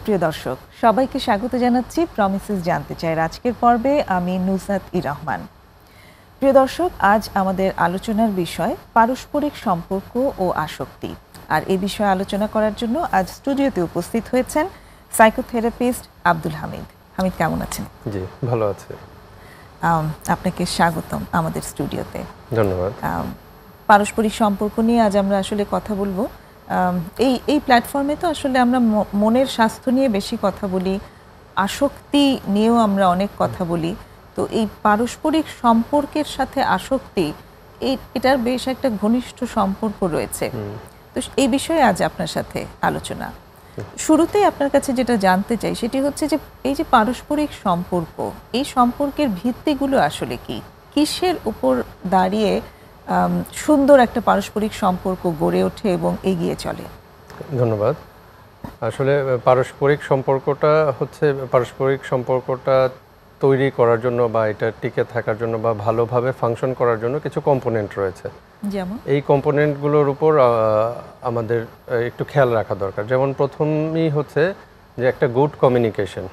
সুপ্রিয় দর্শক, সবাইকে স্বাগত জানাচ্ছি প্রমিসেস জানতে চাই আজকের পর্বে। আমি নুসরাত-ই রহমান। প্রিয় দর্শক, আজ আমাদের আলোচনার বিষয় পারস্পরিক সম্পর্ক ও আসক্তি। আর এই বিষয়ে আলোচনা করার জন্য আজ স্টুডিওতে উপস্থিত হয়েছেন সাইকোথেরাপিস্ট আব্দুল হামিদ। হামিদ, কেমন আছেন? জি, ভালো আছি। আপনাকে স্বাগতম আমাদের স্টুডিওতে। ধন্যবাদ। পারস্পরিক সম্পর্ক নিয়ে আজ আমরা আসলে কথা বলবো। এই প্ল্যাটফর্মে তো আসলে আমরা মনের স্বাস্থ্য নিয়ে বেশি কথা বলি, আসক্তি নিয়েও আমরা অনেক কথা বলি। তো এই পারস্পরিক সম্পর্কের সাথে আসক্তি, এটার বেশ একটা ঘনিষ্ঠ সম্পর্ক রয়েছে। তো এই বিষয়ে আজ আপনার সাথে আলোচনা। শুরুতেই আপনার কাছে যেটা জানতে চাই সেটি হচ্ছে যে এই যে পারস্পরিক সম্পর্ক, এই সম্পর্কের ভিত্তিগুলো আসলে কি, কিসের উপর দাঁড়িয়ে সুন্দর একটা পারস্পরিক সম্পর্ক গড়ে ওঠে এবং এগিয়ে চলে? ধন্যবাদ। আসলে পারস্পরিক সম্পর্কটা তৈরি করার জন্য বা এটা টিকে থাকার জন্য বা ভালোভাবে ফাংশন করার জন্য কিছু কম্পোনেন্ট রয়েছে। যেমন এই কম্পোনেন্টগুলোর উপর আমাদের একটু খেয়াল রাখা দরকার। যেমন প্রথমেই হচ্ছে যে একটা গুড কমিউনিকেশন।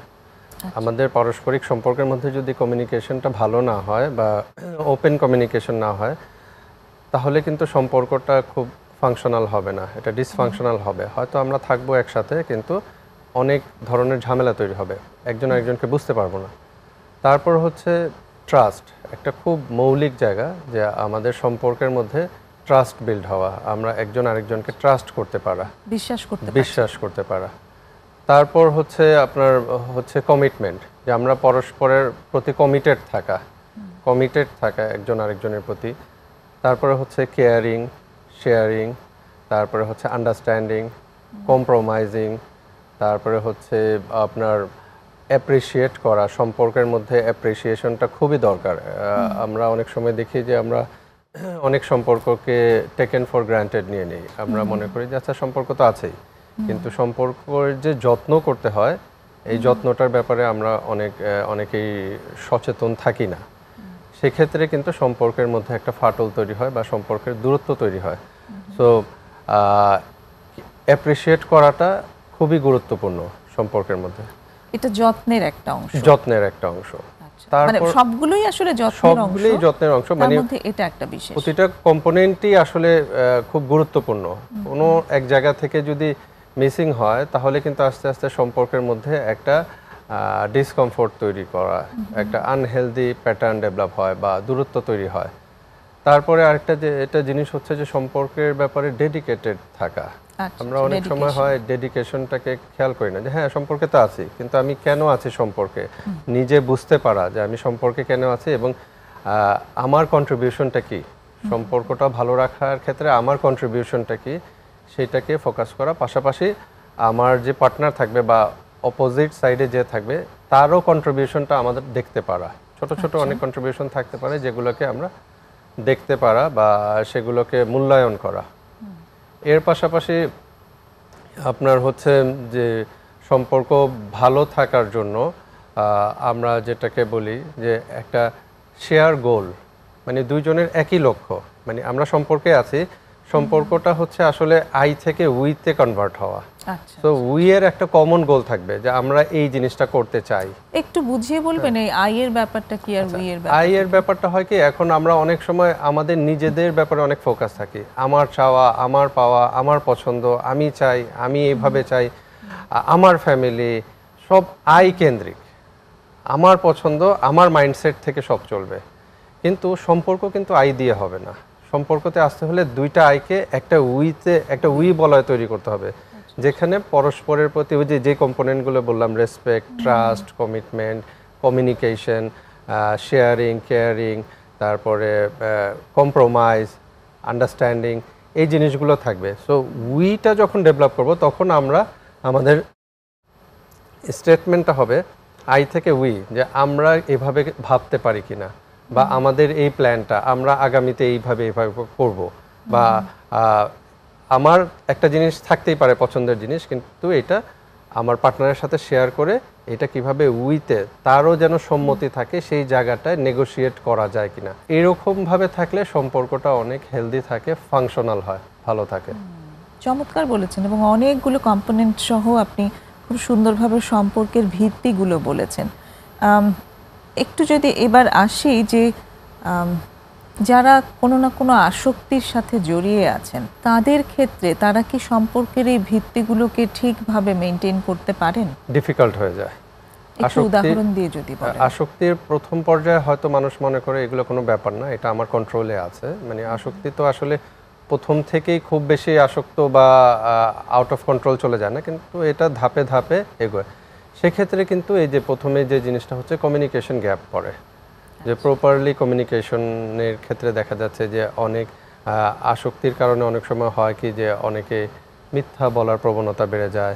আমাদের পারস্পরিক সম্পর্কের মধ্যে যদি কমিউনিকেশনটা ভালো না হয় বা ওপেন কমিউনিকেশন না হয়, তাহলে কিন্তু সম্পর্কটা খুব ফাংশনাল হবে না, এটা ডিসফাংশনাল হবে। হয়তো আমরা থাকবো একসাথে, কিন্তু অনেক ধরনের ঝামেলা তৈরি হবে, একজন আরেকজনকে বুঝতে পারবো না। তারপর হচ্ছে ট্রাস্ট, একটা খুব মৌলিক জায়গা যে আমাদের সম্পর্কের মধ্যে ট্রাস্ট বিল্ড হওয়া, আমরা একজন আরেকজনকে ট্রাস্ট করতে পারা, বিশ্বাস করতে পারা। তারপর হচ্ছে আপনার কমিটমেন্ট, যে আমরা পরস্পরের প্রতি কমিটেড থাকা একজন আরেকজনের প্রতি। তারপরে হচ্ছে কেয়ারিং, শেয়ারিং, তারপরে হচ্ছে আন্ডারস্ট্যান্ডিং, কম্প্রোমাইজিং, তারপরে হচ্ছে আপনার অ্যাপ্রিসিয়েট করা। সম্পর্কের মধ্যে অ্যাপ্রিসিয়েশনটা খুবই দরকার। আমরা অনেক সময় দেখি যে আমরা অনেক সম্পর্ককে টেকেন ফর গ্রান্টেড নিয়ে নিই। আমরা মনে করি যে আচ্ছা, সম্পর্ক তো আছেই, কিন্তু সম্পর্কের যে যত্ন করতে হয়, এই যত্নটার ব্যাপারে আমরা অনেকেই সচেতন থাকি না। সেক্ষেত্রে কিন্তু সম্পর্কের মধ্যে একটা ফাটল তৈরি হয় বা সম্পর্কের দূরত্ব তৈরি হয়। সো অ্যাপ্রিসিয়েট করাটা খুবই গুরুত্বপূর্ণ সম্পর্কের মধ্যে। এটা যত্নের একটা অংশ। মানে সবগুলোই আসলে যত্নের অংশ, মানে এটা একটা বিশেষ, প্রতিটা কম্পোনেন্টই আসলে খুব গুরুত্বপূর্ণ। কোনো এক জায়গা থেকে যদি মিসিং হয়, তাহলে কিন্তু আস্তে আস্তে সম্পর্কের মধ্যে একটা ডিসকমফোর্ট তৈরি করা, একটা আনহেলদি প্যাটার্ন ডেভেলপ হয় বা দূরত্ব তৈরি হয়। তারপরে আরেকটা এটা জিনিস হচ্ছে যে সম্পর্কের ব্যাপারে ডেডিকেটেড থাকা। আমরা অনেক সময় হয় ডেডিকেশনটাকে খেয়াল করি না, যে হ্যাঁ সম্পর্কে তো আছি, কিন্তু আমি কেন আছি সম্পর্কে, নিজে বুঝতে পারা যে আমি সম্পর্কে কেন আছি এবং আমার কন্ট্রিবিউশনটা কি, সম্পর্কটা ভালো রাখার ক্ষেত্রে আমার কন্ট্রিবিউশনটা কি, সেটাকে ফোকাস করা। পাশাপাশি আমার যে পার্টনার থাকবে বা অপোজিট সাইডে যে থাকবে, তারও কন্ট্রিবিউশনটা আমাদের দেখতে পারা। ছোট ছোট অনেক কন্ট্রিবিউশন থাকতে পারে, যেগুলোকে আমরা দেখতে পারা বা সেগুলোকে মূল্যায়ন করা। এর পাশাপাশি আপনার হচ্ছে যে সম্পর্ক ভালো থাকার জন্য আমরা যেটাকে বলি যে একটা শেয়ার গোল, মানে দুইজনের একই লক্ষ্য। মানে আমরা সম্পর্কে আছি, সম্পর্কটা হচ্ছে আসলে আই থেকে উইতে কনভার্ট হওয়া। তো উই এর একটা কমন গোল থাকবে যে আমরা এই জিনিসটা করতে চাই। একটু বুঝিয়ে বলবেন এই আই এর ব্যাপারটা কি আর উই এর ব্যাপারটা? আই এর ব্যাপারটা হয় কি, এখন আমরা অনেক সময় আমাদের নিজেদের ব্যাপারে অনেক ফোকাস থাকি, আমার চাওয়া, আমার পাওয়া, আমার পছন্দ, আমি চাই, আমি এইভাবে চাই, আমার ফ্যামিলি, সব আই কেন্দ্রিক, আমার পছন্দ, আমার মাইন্ডসেট থেকে সব চলবে। কিন্তু সম্পর্ক কিন্তু আই দিয়ে হবে না। সম্পর্কতে আসতে হলে দুইটা আইকে একটা উই বলয় তৈরি করতে হবে, যেখানে পরস্পরের প্রতি ওই যে কম্পোনেন্টগুলো বললাম, respect, trust, commitment, communication, sharing, caring, তারপরে কম্প্রোমাইজ, আন্ডারস্ট্যান্ডিং, এই জিনিসগুলো থাকবে। সো উইটা যখন ডেভেলপ করব, তখন আমরা আমাদের স্টেটমেন্টটা হবে আই থেকে উই, যে আমরা এভাবে ভাবতে পারি কিনা, বা আমাদের এই প্ল্যানটা আমরা আগামীতে এইভাবে করব, বা আমার একটা জিনিস থাকতেই পারে পছন্দের জিনিস, কিন্তু এটা আমার পার্টনারের সাথে শেয়ার করে এটা কিভাবে উইতে তারও যেন সম্মতি থাকে, সেই জায়গাটায় নেগোশিয়েট করা যায় কিনা। এরকমভাবে থাকলে সম্পর্কটা অনেক হেলদি থাকে, ফাংশনাল হয়, ভালো থাকে। চমৎকার বলেছেন, এবং অনেকগুলো কম্পোনেন্ট সহ আপনি খুব সুন্দরভাবে সম্পর্কের ভিত্তিগুলো বলেছেন। একটু যদি এবার আসি যে যারা কোনো না কোনো আসক্তির সাথে জড়িয়ে আছেন তাদের ক্ষেত্রে তারা কি সম্পর্কের এই ভিত্তিগুলোকে ঠিকভাবে মেনটেন করতে পারেন? ডিফিকাল্ট হয়ে যায়। একটু উদাহরণ দিয়ে যদি বলেন। আসক্তির প্রথম পর্যায়ে হয়তো মানুষ মনে করে এগুলো কোনো ব্যাপার না, এটা আমার কন্ট্রোলে আছে। মানে আসক্তি তো আসলে প্রথম থেকেই খুব বেশি আসক্ত বা আউট অফ কন্ট্রোল চলে যায় না, কিন্তু এটা ধাপে ধাপে এগোয়। সেক্ষেত্রে কিন্তু এই যে প্রথমে যে জিনিসটা হচ্ছে কমিউনিকেশন গ্যাপ পড়ে, যে প্রপারলি কমিউনিকেশনের ক্ষেত্রে দেখা যাচ্ছে যে অনেক আসক্তির কারণে অনেক সময় হয় কি যে অনেকে মিথ্যা বলার প্রবণতা বেড়ে যায়,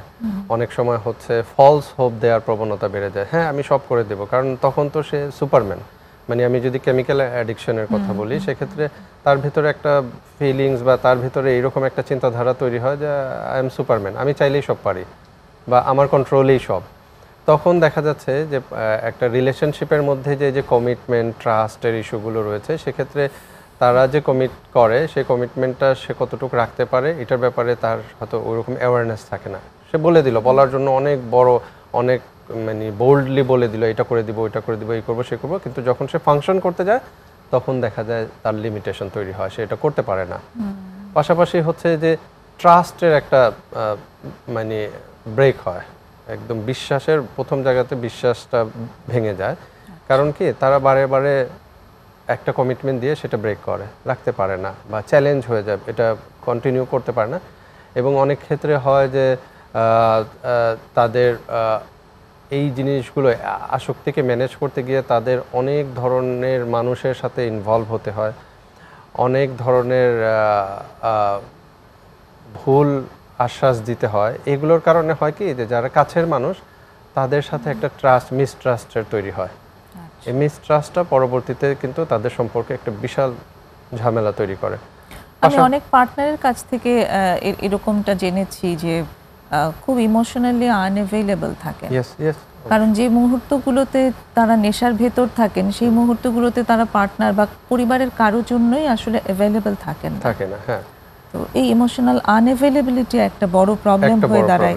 অনেক সময় হচ্ছে ফলস হোপ দেওয়ার প্রবণতা বেড়ে যায়। হ্যাঁ আমি সব করে দেবো, কারণ তখন তো সে সুপারম্যান। মানে আমি যদি কেমিক্যাল অ্যাডিকশনের কথা বলি, সেক্ষেত্রে তার ভিতরে একটা ফিলিংস বা তার ভিতরে এইরকম একটা চিন্তাধারা তৈরি হয় যে আই এম সুপারম্যান, আমি চাইলেই সব পারি বা আমার কন্ট্রোলেই সব। তখন দেখা যাচ্ছে যে একটা রিলেশনশিপের মধ্যে যে কমিটমেন্ট, ট্রাস্টের ইস্যুগুলো রয়েছে, সেক্ষেত্রে তারা যে কমিট করে সেই কমিটমেন্টটা সে কতটুকু রাখতে পারে এটার ব্যাপারে তার হয়তো ওইরকম অ্যাওয়ারনেস থাকে না। সে বলে দিল, বলার জন্য অনেক বড়, অনেক মানে বোল্ডলি বলে দিল এটা করে দিব, ওইটা করে দিব, এই করবো, সে করবো, কিন্তু যখন সে ফাংশন করতে যায় তখন দেখা যায় তার লিমিটেশন তৈরি হয়, সে এটা করতে পারে না। পাশাপাশি হচ্ছে যে ট্রাস্টের একটা মানে ব্রেক হয়, একদম বিশ্বাসের প্রথম জায়গাতে বিশ্বাসটা ভেঙে যায়। কারণ কি তারা বারে বারে একটা কমিটমেন্ট দিয়ে সেটা ব্রেক করে, রাখতে পারে না বা চ্যালেঞ্জ হয়ে যায়, এটা কন্টিনিউ করতে পারে না। এবং অনেক ক্ষেত্রে হয় যে তাদের এই জিনিসগুলো আসক্তিকে ম্যানেজ করতে গিয়ে তাদের অনেক ধরনের মানুষের সাথে ইনভলভ হতে হয়, অনেক ধরনের ভুল আশ্বাস দিতে হয়। এগুলোর কারণে হয় কি যে যারা কাছের মানুষ তাদের সাথে একটা মিসট্রাস্টের তৈরি হয়। এই মিসট্রাস্টটা পরবর্তীতে কিন্তু তাদের সম্পর্কে একটা বিশাল ঝামেলা তৈরি করে। আমি অনেক পার্টনারের কাছ থেকে এরকমটা জেনেছি যে খুব ইমোশনালি আনঅ্যাভেলেবল থাকেন। কারণ যে মুহূর্তগুলোতে তারা নেশার ভেতর থাকেন সেই মুহূর্তগুলোতে তারা পার্টনার বা পরিবারের কারোর জন্যই আসলে অ্যাভেলেবল থাকেন না। হ্যাঁ, তো এই ইমোশনাল আনঅ্যাভেলেবিলিটি একটা বড় প্রবলেম হয়ে দাঁড়ায়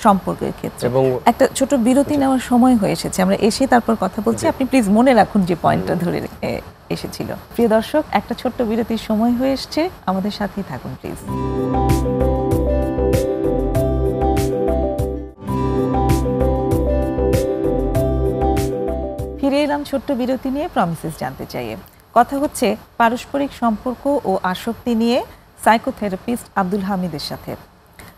সম্পর্কের ক্ষেত্রে। এবং একটা ছোট বিরতি নেওয়ার সময় হয়ে এসেছে, আমরা এসে তারপর কথা বলছি। আপনি প্লিজ মনে রাখুন যে পয়েন্টটা ধরে এসেছিল। প্রিয় দর্শক, একটা ছোট্ট বিরতির সময় হয়ে এসছে, আমাদের সাথেই থাকুন প্লিজ। ফিরে এলাম ছোট্ট বিরতি নিয়ে প্রমিসেস জানতে চাইয়ে। কথা হচ্ছে পারস্পরিক সম্পর্ক ও আসক্তি নিয়ে সাইকোথেরাপিস্ট আব্দুল হামিদের সাথে।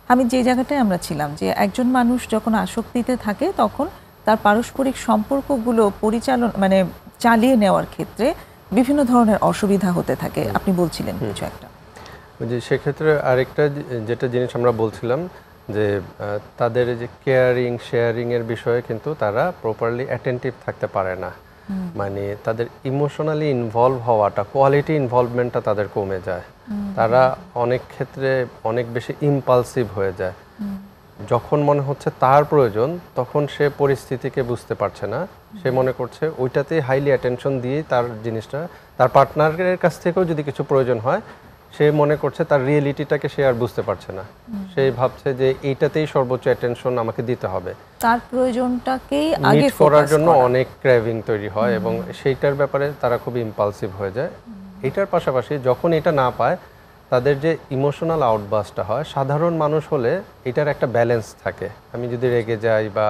হামিদ, যে জায়গাটায় আমরা ছিলাম যে একজন মানুষ যখন আসক্তিতে থাকে তখন তার পারস্পরিক সম্পর্কগুলো চালিয়ে নেওয়ার ক্ষেত্রে বিভিন্ন ধরনের অসুবিধা হতে থাকে, আপনি বলছিলেন কিছু একটা। যে সেক্ষেত্রে আরেকটা যেটা জিনিস আমরা বলছিলাম যে তাদের যে কেয়ারিং শেয়ারিং এর বিষয়ে কিন্তু তারা প্রপারলি অ্যাটেন্টিভ থাকতে পারে না। মানে তাদের ইমোশনালি ইনভলভ হওয়াটা, কোয়ালিটি ইনভলভমেন্টটা তাদের কমে যায়। তারা অনেক ক্ষেত্রে অনেক বেশি ইম্পালসিভ হয়ে যায়। যখন মনে হচ্ছে তার প্রয়োজন তখন সে পরিস্থিতিকে বুঝতে পারছে না, সে মনে করছে ওইটাতে হাইলি অ্যাটেনশন দিয়ে তার জিনিসটা, তার পার্টনারের কাছ থেকেও যদি কিছু প্রয়োজন হয় সে মনে করছে তার রিয়েলিটিটাকে সে আর বুঝতে পারছে না। সে ভাবছে যে এইটাতেই সর্বোচ্চ অ্যাটেনশন আমাকে দিতে হবে, তার প্রয়োজনটাকেই আগে করার জন্য অনেক ক্র্যাভিং তৈরি হয় এবং সেইটার ব্যাপারে তারা খুব ইম্পালসিভ হয়ে যায়। এটার পাশাপাশি যখন এটা না পায় তাদের যে ইমোশনাল আউটবাস্টটা হয়, সাধারণ মানুষ হলে এটার একটা ব্যালেন্স থাকে। আমি যদি রেগে যাই বা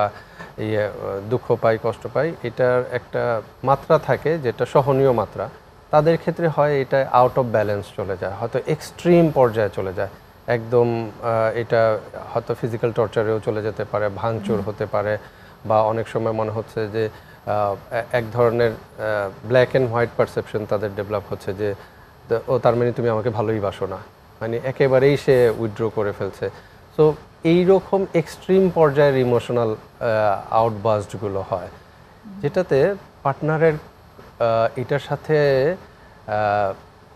দুঃখ পাই, কষ্ট পাই, এটার একটা মাত্রা থাকে যেটা সহনীয় মাত্রা। তাদের ক্ষেত্রে হয় এটা আউট অফ ব্যালেন্স চলে যায়, হয়তো এক্সট্রিম পর্যায়ে চলে যায়, একদম এটা হয়তো ফিজিক্যাল টর্চারেও চলে যেতে পারে, ভাঙচুর হতে পারে, বা অনেক সময় মনে হচ্ছে যে এক ধরনের ব্ল্যাক অ্যান্ড হোয়াইট পারসেপশন তাদের ডেভেলপ হচ্ছে যে ও তার মানে তুমি আমাকে ভালোই বাসো না, মানে একেবারেই সে উইথড্র করে ফেলছে। সো এইরকম এক্সট্রিম পর্যায়ের ইমোশনাল আউটবাস্টগুলো হয়, যেটাতে পার্টনারের এটার সাথে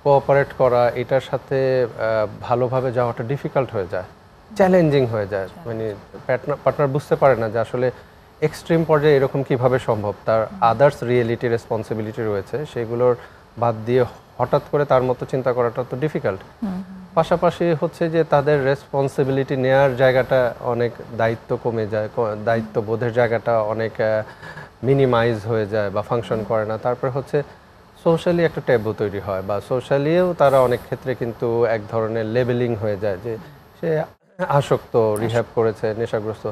কোঅপারেট করা, এটার সাথে ভালোভাবে যাওয়াটা ডিফিকাল্ট হয়ে যায়, চ্যালেঞ্জিং হয়ে যায়। মানে পার্টনার বুঝতে পারে না যে আসলে এক্সট্রিম পর্যায়ে এরকম কিভাবে সম্ভব, তার আদার্স রিয়েলিটি রেসপন্সিবিলিটি রয়েছে, সেগুলোর বাদ দিয়ে হঠাৎ করে তার মতো চিন্তা করাটা তো ডিফিকাল্ট। পাশাপাশি হচ্ছে যে তাদের রেসপন্সিবিলিটি নেওয়ার জায়গাটা অনেক দায়িত্ব কমে যায়, দায়িত্ববোধের জায়গাটা অনেক মিনিমাইজ হয়ে যায় বা ফাংশন করে না। তারপরে হচ্ছে সোশ্যালি একটা ট্যাবু তৈরি হয়, বা সোশ্যালিও তারা অনেক ক্ষেত্রে কিন্তু এক ধরনের লেবেলিং হয়ে যায় যে সে আসক্ত, রিহ্যাব করেছে, নেশাগ্রস্ত।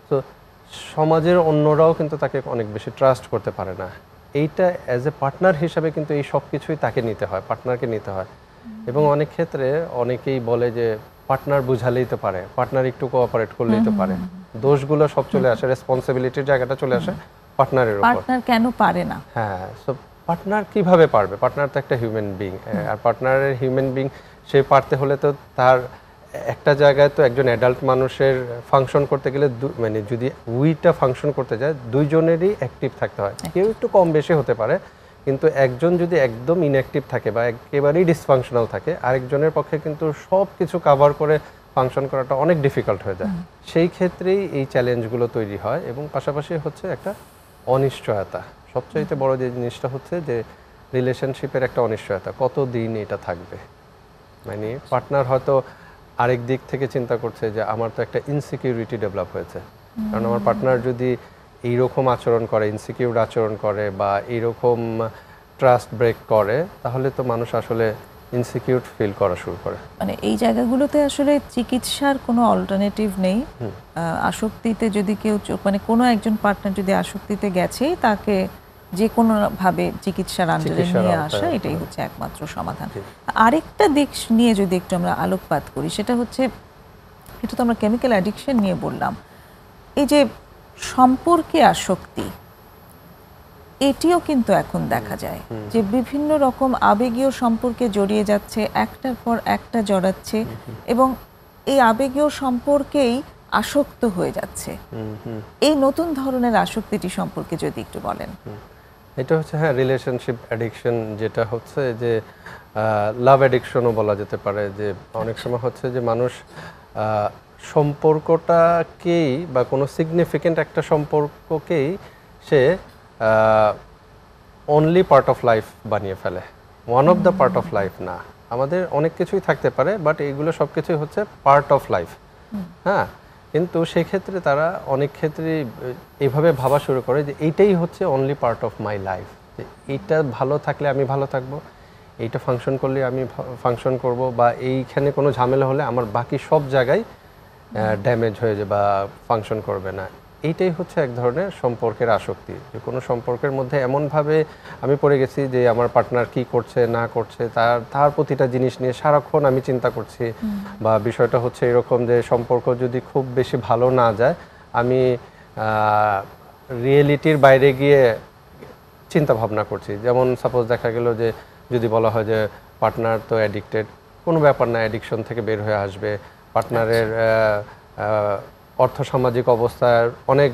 তো সমাজের অন্যরাও কিন্তু তাকে অনেক বেশি ট্রাস্ট করতে পারে না। এইটা অ্যাজ এ পার্টনার হিসাবে কিন্তু এই সব কিছুই তাকে নিতে হয়, পার্টনারকে নিতে হয়। এবং অনেক ক্ষেত্রে অনেকেই বলে যে পার্টনার বুঝালেই তো পারে, পার্টনার একটু কোঅপারেট করলেই তো পারে। দোষগুলো সব চলে আসে, রেসপন্সিবিলিটির জায়গাটা চলে আসে পার্টনারের উপর। পার্টনার কেন পারে না? হ্যাঁ, সো পার্টনার কিভাবে পারবে? পার্টনার তো একটা হিউম্যান বিং, আর পার্টনারের হিউম্যান বিং সে পারতে হলে তো তার একটা জায়গায় তো একজন অ্যাডাল্ট মানুষের ফাংশন করতে গেলে মানে যদি উইটা ফাংশন করতে যায় দুইজনেরই অ্যাক্টিভ থাকতে হয়। কেউ একটু কম বেশি হতে পারে, কিন্তু একজন যদি একদম ইনঅ্যাক্টিভ থাকে বা একেবারেই ডিসফাংশনাল থাকে, আরেকজনের পক্ষে কিন্তু সব কিছু কাভার করে ফাংশন করাটা অনেক ডিফিকাল্ট হয়ে যায়। সেই ক্ষেত্রেই এই চ্যালেঞ্জগুলো তৈরি হয়। এবং পাশাপাশি হচ্ছে একটা অনিশ্চয়তা, সবচাইতে বড় যে জিনিসটা হচ্ছে যে রিলেশনশিপের একটা অনিশ্চয়তা, কতদিন এটা থাকবে। মানে পার্টনার হয়তো আরেক দিক থেকে চিন্তা করছে যে আমার তো একটা ইনসিকিউরিটি ডেভেলপ হয়েছে, কারণ আমার পার্টনার যদি এইরকম আচরণ করে, ইনসিকিউর আচরণ করে বা এইরকম ট্রাস্ট ব্রেক করে, তাহলে তো মানুষ আসলে ইনসিকিউর ফিল করা শুরু করে। মানে এই জায়গাগুলোতে আসলে চিকিৎসার কোনো অল্টারনেটিভ নেই। আসক্তিতে যদি কেউ মানে কোনো একজন পার্টনার যদি আসক্তিতে গেছেই, তাকে যে কোনোভাবে চিকিৎসার আন্ডারে নিয়ে আসা, এটাই হচ্ছে একমাত্র সমাধান। আরেকটা দিক নিয়ে যদি একটু আমরা আলোকপাত করি, সেটা হচ্ছে, এটা তো আমরা কেমিক্যাল অ্যাডিকশন নিয়ে বললাম, এই যে সম্পর্কে আসক্তি, এটিও কিন্তু এখন দেখা যায় যে বিভিন্ন রকম আবেগীয় সম্পর্কে জড়িয়ে যাচ্ছে, একটার পর একটা জড়াচ্ছে, এবং এই আবেগীয় সম্পর্কেই আসক্ত হয়ে যাচ্ছে। এই নতুন ধরনের আসক্তিটি সম্পর্কে যদি একটু বলেন। এটা হচ্ছে, হ্যাঁ, রিলেশনশিপ অ্যাডিকশন, যেটা হচ্ছে যে লাভ অ্যাডিকশনও বলা যেতে পারে। যে অনেক সময় হচ্ছে যে মানুষ সম্পর্কটাকেই বা কোনো সিগনিফিকেন্ট একটা সম্পর্ককেই সে অনলি পার্ট অফ লাইফ বানিয়ে ফেলে, one of the part of life না। আমাদের অনেক কিছুই থাকতে পারে, বাট এইগুলো সব কিছুই হচ্ছে পার্ট অফ লাইফ। হ্যাঁ, কিন্তু সেক্ষেত্রে তারা অনেক ক্ষেত্রে এইভাবে ভাবা শুরু করে যে এইটাই হচ্ছে only part of my life, যে এইটা ভালো থাকলে আমি ভালো থাকবো, এইটা ফাংশন করলে আমি ফাংশন করব, বা এইখানে কোনো ঝামেলা হলে আমার বাকি সব জায়গায় ড্যামেজ হয়ে যাবে বা ফাংশন করবে না। এইটাই হচ্ছে এক ধরনের সম্পর্কের আসক্তি, যে কোনো সম্পর্কের মধ্যে এমনভাবে আমি পড়ে গেছি যে আমার পার্টনার কি করছে না করছে তার প্রতিটা জিনিস নিয়ে সারাক্ষণ আমি চিন্তা করছি। বা বিষয়টা হচ্ছে এরকম যে সম্পর্ক যদি খুব বেশি ভালো না যায়, আমি রিয়েলিটির বাইরে গিয়ে চিন্তা ভাবনা করছি। যেমন সাপোজ দেখা গেল যে যদি বলা হয় যে পার্টনার তো অ্যাডিক্টেড, কোনো ব্যাপার না, অ্যাডিকশন থেকে বের হয়ে আসবে। পার্টনারের অর্থসামাজিক অবস্থার অনেক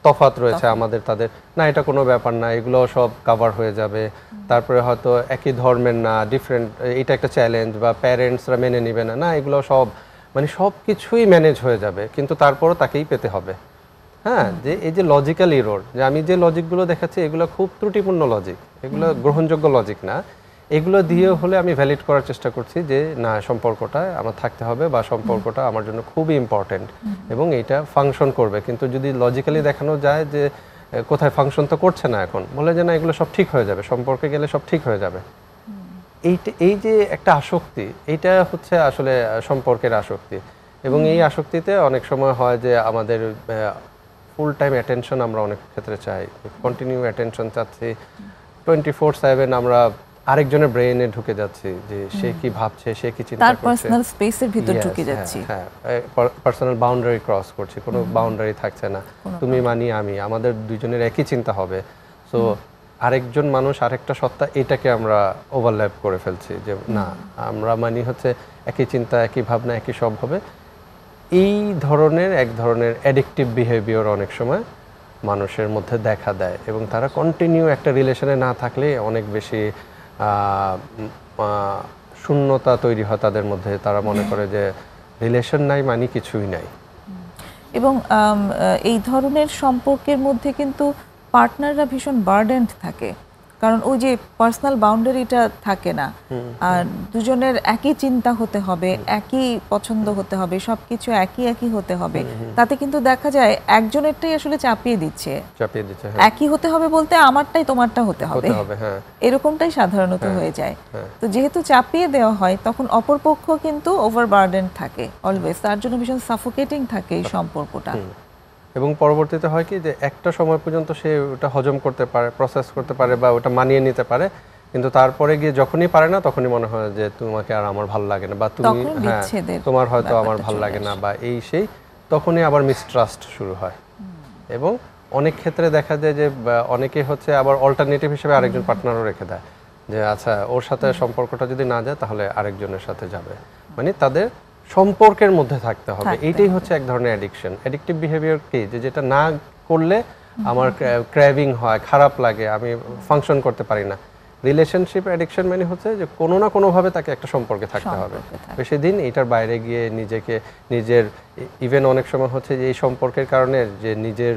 তফাৎ রয়েছে আমাদের তাদের, না এটা কোনো ব্যাপার না, এগুলো সব কাভার হয়ে যাবে। তারপরে হয়তো একই ধর্মের না, ডিফারেন্ট, এটা একটা চ্যালেঞ্জ, বা প্যারেন্টসরা মেনে নেবে না, না এগুলো সব মানে সব কিছুই ম্যানেজ হয়ে যাবে, কিন্তু তারপরও তাকেই পেতে হবে। হ্যাঁ, যে এই যে লজিক্যাল ইরর, যে আমি যে লজিকগুলো দেখাচ্ছি এগুলো খুব ত্রুটিপূর্ণ লজিক, এগুলো গ্রহণযোগ্য লজিক না। এগুলো দিয়ে হলে আমি ভ্যালিড করার চেষ্টা করছি যে না, সম্পর্কটা আমার থাকতে হবে, বা সম্পর্কটা আমার জন্য খুবই ইম্পর্টেন্ট এবং এটা ফাংশন করবে। কিন্তু যদি লজিক্যালি দেখানো যায় যে কোথায় ফাংশন তো করছে না, এখন বলে যে না এগুলো সব ঠিক হয়ে যাবে, সম্পর্কে গেলে সব ঠিক হয়ে যাবে, এই যে একটা আসক্তি, এইটা হচ্ছে আসলে সম্পর্কের আসক্তি। এবং এই আসক্তিতে অনেক সময় হয় যে আমাদের ফুল টাইম অ্যাটেনশন আমরা অনেক ক্ষেত্রে চাই, কন্টিনিউ অ্যাটেনশন চাচ্ছি, 24/7 আমরা আরেকজনের ব্রেইনে ঢুকে যাচ্ছি, যে সে কি ভাবছে, সে কি চিন্তা করছে, তার পার্সোনাল স্পেসের ভিতর ঢুকে যাচ্ছি। হ্যাঁ, পার্সোনাল বাউন্ডারি ক্রস করছি, কোনো বাউন্ডারি থাকছে না, তুমি মানি আমি, আমাদের দুইজনের একই চিন্তা হবে। সো আরেকজন মানুষ, আরেকটা সত্তা, এটাকে আমরা ওভারল্যাপ করে ফেলছি, যে না আমরা মানি হচ্ছে একই চিন্তা, একই ভাবনা, একই সব হবে। এই ধরনের এক ধরনের অ্যাডিকটিভ বিহেভিয়ার অনেক সময় মানুষের মধ্যে দেখা দেয়, এবং তারা কন্টিনিউ একটা রিলেশনে না থাকলে অনেক বেশি শূন্যতা তৈরি হয় তাদের মধ্যে। তারা মনে করে যে রিলেশন নাই মানে কিছুই নাই। এবং এই ধরনের সম্পর্কের মধ্যে কিন্তু পার্টনাররা ভীষণ বার্ডেন্ড থাকে, কারণ ওই যে পার্সোনাল বাউন্ডারিটা থাকে না, আর দুজনের একই চিন্তা হতে হবে, একই পছন্দ হতে হবে, সবকিছু একই একই হতে হবে। তাতে কিন্তু দেখা যায় একজনেরটাই আসলে চাপিয়ে দিচ্ছে, একই হতে হবে বলতে আমারটাই তোমারটা হতে হবে, এরকমটাই সাধারণত হয়ে যায়। তো যেহেতু চাপিয়ে দেওয়া হয় তখন অপরপক্ষ কিন্তু ওভারবার্ডেন থাকে অলওয়েজ, তার জন্য ভীষণ সাফোকেটিং থাকে এই সম্পর্কটা। এবং পরবর্তীতে হয় কি যে একটা সময় পর্যন্ত সে ওটা হজম করতে পারে, প্রসেস করতে পারে বা ওটা মানিয়ে নিতে পারে, কিন্তু তারপরে গিয়ে যখনই পারে না তখনই মনে হয় যে তোমাকে আর আমার ভালো লাগে না, বা তুমি তোমার হয়তো আমার ভালো লাগে না, বা এই সেই, তখনই আবার মিসট্রাস্ট শুরু হয়। এবং অনেক ক্ষেত্রে দেখা যায় যে অনেকে হচ্ছে আবার অল্টারনেটিভ হিসেবে আরেকজন পার্টনারও রেখে দেয়, যে আচ্ছা ওর সাথে সম্পর্কটা যদি না যায় তাহলে আরেকজনের সাথে যাবে, মানে তাদের সম্পর্কের মধ্যে থাকতে হবে। এইটাই হচ্ছে এক ধরনের অ্যাডিকশন। অ্যাডিকটিভ বিহেভিয়ার কি, যে যেটা না করলে আমার ক্র্যাভিং হয়, খারাপ লাগে, আমি ফাংশন করতে পারি না। রিলেশনশিপ অ্যাডিকশন মানে হচ্ছে যে কোনো না কোনোভাবে তাকে একটা সম্পর্কে থাকতে হবে, সেদিন এটার বাইরে গিয়ে নিজের ইভেন অনেক সময় হচ্ছে যে এই সম্পর্কের কারণে যে নিজের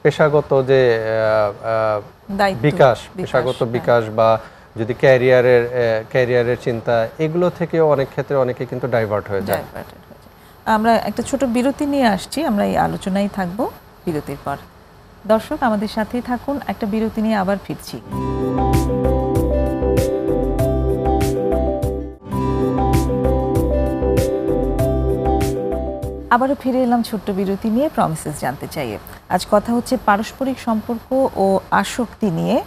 পেশাগত যে পেশাগত বিকাশ বা যদি ক্যারিয়ারের চিন্তা, এগুলো থেকেও অনেক ক্ষেত্রে অনেকে কিন্তু ডাইভার্ট হয়ে যায়। আমরা একটা ছোট বিরতি নিয়ে আসছি, আমরা এই আলোচনায় থাকবো বিরতির পর। দর্শক আমাদের সাথেই থাকুন, একটা বিরতি নিয়ে আবার ফিরছি। আবারও ফিরে এলাম ছোট্ট বিরতি নিয়ে, প্রমিসেস জানতে চাইয়ে। আজ কথা হচ্ছে পারস্পরিক সম্পর্ক ও আসক্তি নিয়ে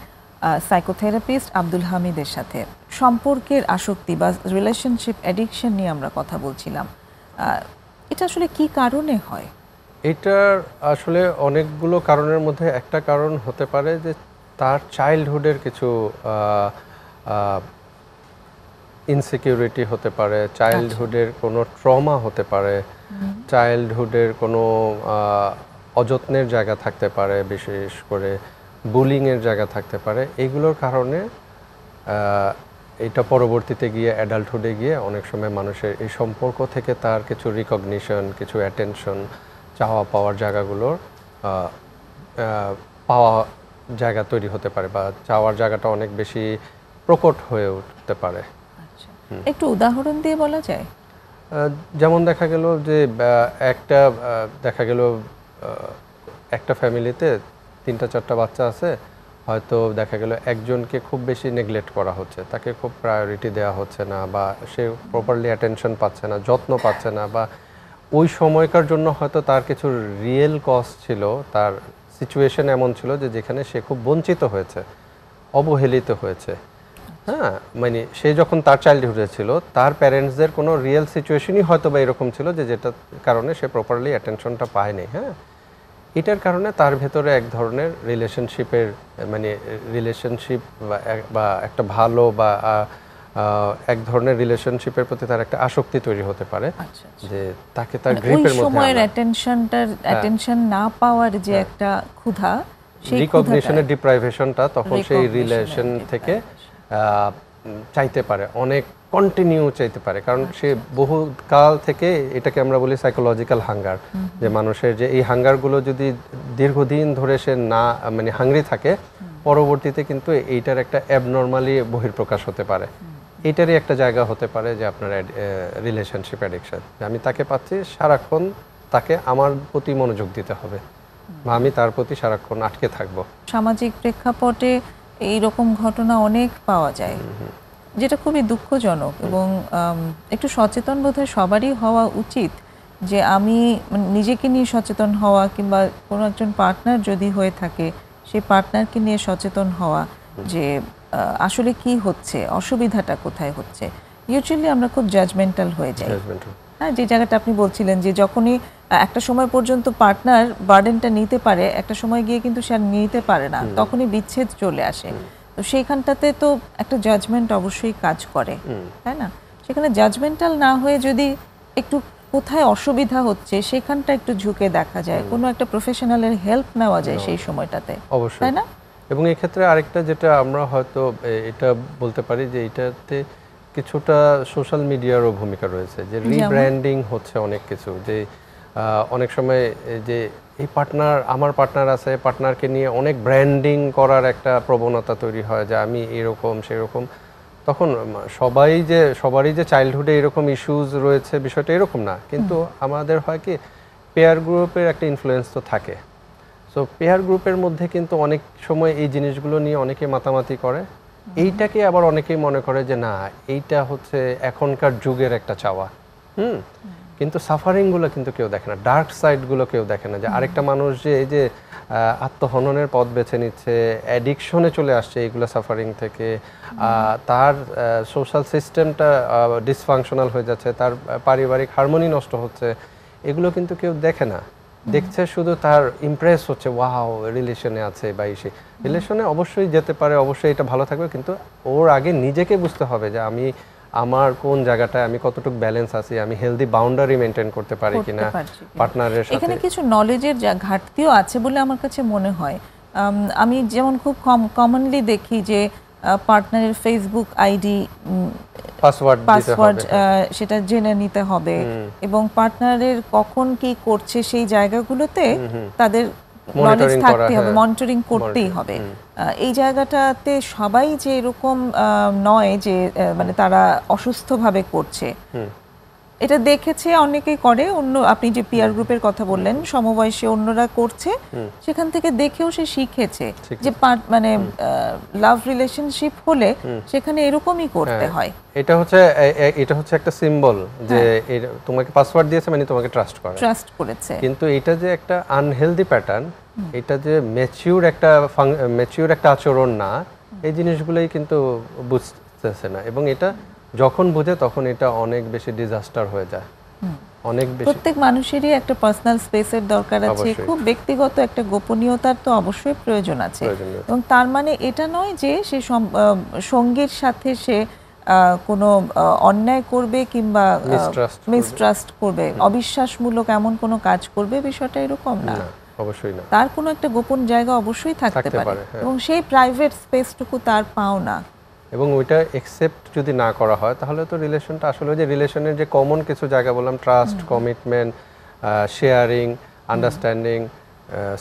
সাইকোথেরাপিস্ট আব্দুল হামিদের সাথে। সম্পর্কের আসক্তি বা রিলেশনশিপ অ্যাডিকশন নিয়ে আমরা কথা বলছিলাম। এটা আসলে কি কারণে হয়? এটার আসলে অনেকগুলো কারণের মধ্যে একটা কারণ হতে পারে যে তার চাইল্ডহুডের কিছু ইনসিকিউরিটি হতে পারে, চাইল্ডহুডের কোনো ট্রমা হতে পারে, চাইল্ডহুডের কোনো অযত্নের জায়গা থাকতে পারে, বিশেষ করে বুলিংয়ের জায়গা থাকতে পারে। এইগুলোর কারণে এটা পরবর্তীতে গিয়ে অ্যাডাল্টহুডে গিয়ে অনেক সময় মানুষের এই সম্পর্ক থেকে তার কিছু রিকগনিশন, কিছু অ্যাটেনশন, চাওয়া পাওয়ার জায়গাগুলোর পাওয়া জায়গা তৈরি হতে পারে, বা চাওয়ার জায়গাটা অনেক বেশি প্রকট হয়ে উঠতে পারে। একটু উদাহরণ দিয়ে বলা যায়? যেমন দেখা গেল যে একটা ফ্যামিলিতে 3-4টা বাচ্চা আছে, হয়তো দেখা গেল একজনকে খুব বেশি নেগলেক্ট করা হচ্ছে, তাকে খুব প্রায়োরিটি দেওয়া হচ্ছে না, বা সে প্রপারলি অ্যাটেনশন পাচ্ছে না, যত্ন পাচ্ছে না, বা ওই সময়কার জন্য হয়তো তার কিছু রিয়েল কজ ছিল, তার সিচুয়েশন এমন ছিল যে যেখানে সে খুব বঞ্চিত হয়েছে, অবহেলিত হয়েছে। হ্যাঁ, মানে সে যখন তার চাইল্ডহুডে ছিল তার প্যারেন্টসদের কোনো রিয়েল সিচুয়েশনই হয়তো বা এরকম ছিল যে যেটার কারণে সে প্রপারলি অ্যাটেনশনটা পায়নি। হ্যাঁ, এটার কারণে তার ভেতরে এক ধরনের রিলেশনশিপ বা একটা ভালো বা এক ধরনের রিলেশনশিপের প্রতি তার একটা আসক্তি তৈরি হতে পারে, যে তাকে তার গ্রিপের মধ্যে সময়ের অ্যাটেনশন না পাওয়ার যে একটা ক্ষুধা, সেই রিকগনিশনের ডিপ্রাইভেশনটা তখন সেই রিলেশন থেকে চাইতে পারে, অনেক কন্টিনিউ চাইতে পারে, কারণ সে বহু কাল থেকে, এটাকে আমরা বলি সাইকোলজিক্যাল হাঙ্গার, যে মানুষের যে এই হাঙ্গারগুলো যদি দীর্ঘদিন ধরে সে না হাংরি থাকে, পরবর্তীতে কিন্তু এইটার একটা অ্যাবনর্মালি বহিঃপ্রকাশ হতে পারে। এইটারই একটা জায়গা হতে পারে যে আপনার রিলেশনশিপ অ্যাডিকশন, আমি তাকে পাচ্ছি সারাক্ষণ, তাকে আমার প্রতি মনোযোগ দিতে হবে, বা আমি তার প্রতি সারাক্ষণ আটকে থাকবো। সামাজিক প্রেক্ষাপটে এইরকম ঘটনা অনেক পাওয়া যায়, যেটা খুবই দুঃখজনক, এবং একটু সচেতন বোধহয় সবারই হওয়া উচিত, যে আমি নিজেকে নিয়ে সচেতন হওয়া, কিংবা কোনো একজন পার্টনার যদি হয়ে থাকে সেই পার্টনারকে নিয়ে সচেতন হওয়া, যে আসলে কি হচ্ছে, অসুবিধাটা কোথায় হচ্ছে। ইউজুয়ালি আমরা খুব জাজমেন্টাল হয়ে যাই। হ্যাঁ, যে জায়গাটা আপনি বলছিলেন যে যখনই একটা সময় পর্যন্ত পার্টনার বার্ডেনটা নিতে পারে, একটা সময় গিয়ে কিন্তু সে আর নিতে পারে না, তখনই বিচ্ছেদ চলে আসে। তো সেইখানটাতে তো একটা জাজমেন্ট অবশ্যই কাজ করে, তাই না? সেখানে জাজমেন্টাল না হয়ে যদি একটু কোথায় অসুবিধা হচ্ছে সেখানটা একটু ঝুঁকে দেখা যায়, কোনো একটা প্রফেশনালের হেল্প নেওয়া যায় সেই সময়টাতে, তাই না? এবং এই ক্ষেত্রে আরেকটা যেটা আমরা হয়তো এটা বলতে পারি যে এটাতে কিছুটা সোশ্যাল মিডিয়ারও ভূমিকা রয়েছে, যে রিব্র্যান্ডিং হচ্ছে অনেক কিছু, যে অনেক সময় যে এই পার্টনার, আমার পার্টনার আছে, পার্টনারকে নিয়ে অনেক ব্র্যান্ডিং করার একটা প্রবণতা তৈরি হয় যে আমি এরকম সেরকম। তখন সবারই যে চাইল্ডহুডে এরকম ইস্যুজ রয়েছে বিষয়টা এরকম না, কিন্তু আমাদের হয় কি পেয়ার গ্রুপের একটা ইনফ্লুয়েন্স তো থাকে। সো পেয়ার গ্রুপের মধ্যে কিন্তু অনেক সময় এই জিনিসগুলো নিয়ে অনেকে মাতামাতি করে, এইটাকে আবার অনেকেই মনে করে যে না এইটা হচ্ছে এখনকার যুগের একটা চাওয়া। কিন্তু সাফারিংগুলো কিন্তু কেউ দেখে না, ডার্ক সাইডগুলো কেউ দেখে না, যে আরেকটা মানুষ যে এই যে আত্মহননের পথ বেছে নিচ্ছে, অ্যাডিকশনে চলে আসছে এইগুলো সাফারিং থেকে, তার সোশ্যাল সিস্টেমটা ডিসফাংশনাল হয়ে যাচ্ছে, তার পারিবারিক হারমোনি নষ্ট হচ্ছে, এগুলো কিন্তু কেউ দেখে না। দেখছে শুধু তার ইমপ্রেস হচ্ছে ওয়াও রিলেশনে আছে বা ইসে। রিলেশনে অবশ্যই যেতে পারে, অবশ্যই এটা ভালো থাকবে, কিন্তু ওর আগে নিজেকে বুঝতে হবে যে আমি আমার কোন জায়গাটায় আমি কতটুকু ব্যালেন্স আছি, আমি হেলদি বাউন্ডারি মেনটেন করতে পারি কিনা পার্টনারের সাথে। এখানে কিছু নলেজের ঘাটতিও আছে বলে আমার কাছে মনে হয়। আমি যেমন খুব কমনলি দেখি যে পার্টনারের ফেসবুক আইডি পাসওয়ার্ড সেটা জেনে নিতে হবে, এবং পার্টনারের কখন কি করছে সেই জায়গাগুলোতে তাদের নলেজ থাকতে হবে, মনিটরিং করতেই হবে। এই জায়গাটাতে সবাই যে এরকম নয় যে মানে তারা অসুস্থভাবে করছে, এটা দেখেছে অনেকেই করে। অন্য আপনি যে পিয়ার গ্রুপের কথা বললেন, সমবয়সী অন্যরা করছে, সেখান থেকে দেখেও সে শিখেছে যে মানে লাভ রিলেশনশিপ হলে সেখানে এরকমই করতে হয়। এটা হচ্ছে একটা সিম্বল যে তোমাকে পাসওয়ার্ড দিয়েছে মানে তোমাকে ট্রাস্ট করেছে, কিন্তু এটা যে একটা আনহেলদি প্যাটার্ন, এটা যে ম্যাচিউর একটা আচরণ না, এই জিনিসগুলোই কিন্তু বুঝতেছে না, এবং এটা যখন বোঝে তখন এটা অনেক বেশি ডিজাস্টার হয়ে যায়। অনেক বেশি প্রত্যেক মানুষেরই একটা পার্সোনাল স্পেসের দরকার আছে, খুব ব্যক্তিগত একটা গোপনীয়তার তো অবশ্যই প্রয়োজন আছে, এবং তার মানে এটা নয় যে সে সঙ্গীর সাথে সে কোনো অন্যায় করবে কিংবা মিসট্রাস্ট করবে, অবিশ্বাসমূলক এমন কোনো কাজ করবে, বিষয়টা এরকম না। অবশ্যই না, তার কোনো একটা গোপন জায়গা অবশ্যই থাকতে পারে, এবং সেই প্রাইভেট স্পেসটুকু তার পাও না, এবং ওইটা একসেপ্ট যদি না করা হয় তাহলে তো রিলেশনটা আসলে যে রিলেশনের যে কমন কিছু জায়গা বললাম, trust, commitment, sharing, understanding,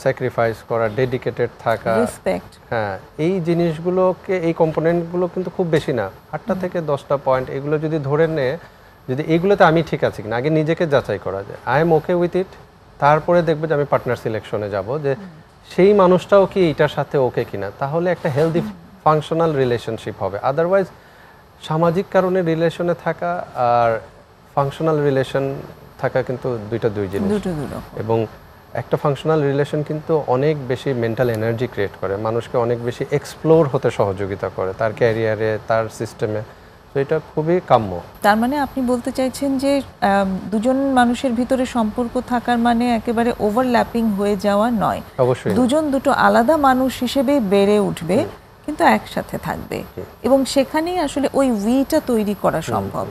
sacrifice করা, ডেডিকেটেড থাকা, রেসপেক্ট, হ্যাঁ, এই জিনিসগুলোকে, এই কম্পোনেন্টগুলো কিন্তু খুব বেশি না, 8টা থেকে 10টা পয়েন্ট, এগুলো যদি ধরে নেয়, যদি এইগুলোতে আমি ঠিক আছি কিনা আগে নিজেকে যাচাই করা যায়, I am okay with it, তারপরে দেখবো যে আমি পার্টনার সিলেকশনে যাব যে সেই মানুষটাও কি এটার সাথে ওকে কিনা, তাহলে একটা হেলদি ফাংশনাল রিলেশনশিপ হবে। আদারওয়াইজ সামাজিক কারণে রিলেশনে থাকা আর ফাংশনাল রিলেশন থাকা কিন্তু দুই জিনিস, এবং একটা ফাংশনাল রিলেশন কিন্তু অনেক বেশি মেন্টাল এনার্জি ক্রিয়েট করে, মানুষকে অনেক বেশি এক্সপ্লোর হতে সহযোগিতা করে তার ক্যারিয়ারে, তার সিস্টেমে, তো এটা খুবই কাম্য। তার মানে আপনি বলতে চাইছেন যে দুজন মানুষের ভিতরে সম্পর্ক থাকার মানে একেবারে ওভারল্যাপিং হয়ে যাওয়া নয়, অবশ্যই দুজন দুটো আলাদা মানুষ হিসেবেই বেড়ে উঠবে, কিন্তু একসাথে থাকবে, এবং সেখানেই আসলে ওই উইটা তৈরি করা সম্ভব,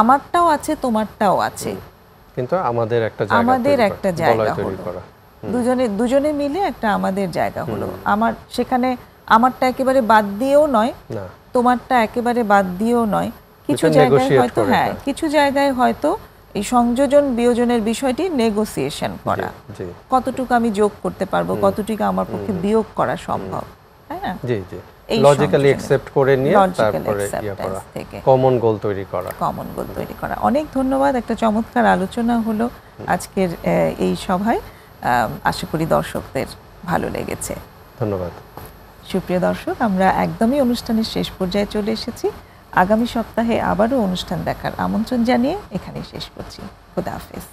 আমারটাও আছে তোমারটাও আছে, কিন্তু আমাদের একটা জায়গা হলো, দুজনে মিলে একটা আমাদের জায়গা হলো, সেখানে আমারটা একেবারে বাদ দিয়েও নয়, তোমারটা একেবারে বাদ দিয়েও নয়, কিছু জায়গায় হয়তো কিছু জায়গায় হয়তো এই সংযোজন বিয়োজনের বিষয়টি নেগোসিয়েশন করা, কতটুকু আমি যোগ করতে পারবো, কতটুকু আমার পক্ষে বিয়োগ করা সম্ভব, তাই না? জি জি, লজিক্যালি অ্যাকসেপ্ট করে নিয়ে তারপরে কমন গোল তৈরি করা। অনেক ধন্যবাদ, একটা চমৎকার আলোচনা হলো আজকের এই সভায়, আশা করি দর্শকদের ভালো লেগেছে। ধন্যবাদ। সুপ্রিয় দর্শক, আমরা একদমই অনুষ্ঠানের শেষ পর্যায়ে চলে এসেছি। আগামী সপ্তাহে আবারও অনুষ্ঠান দেখার আমন্ত্রণ জানিয়ে এখানেই শেষ করছি। খোদা হাফেজ।